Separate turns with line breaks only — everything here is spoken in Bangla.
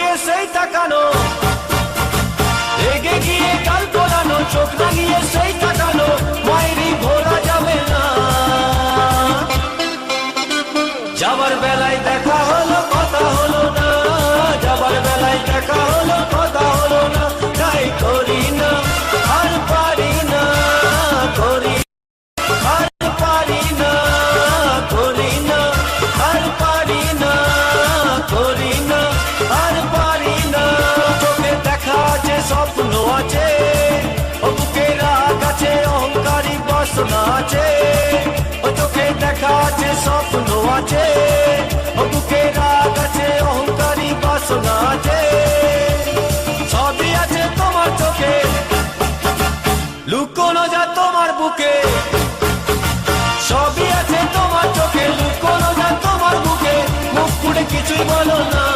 লাগিয়ে সেই তাকানো, রেগে গিয়ে গাল তোলানো, চোখ লাগিয়ে সেই তাকানো, মায়েরই ভোলা যাবে না। যাবার বেলায় দেখা হলো কথা হলো না, যাবার বেলায় দেখা হলো কথা হলো না, তাই করি না আর পারি না, করি আর পারি না, করি না আর পারি না, করি না আর পারি না। চোখে দেখা আছে স্বপ্ন আছে, ও বুকে রাগ আছে অহংকারী বাসনা আছে, ও চোখে দেখা আছে স্বপ্ন আছে, ও বুকে রাগ আছে অহংকারী বাসনা আছে, সবই আছে তোমার চোখে, লুকোনো যা তোমার বুকে, সবই আছে তোমার চোখে, লুকোনো যা তোমার বুকে, মুখ ফুটে কিছুই বলো না।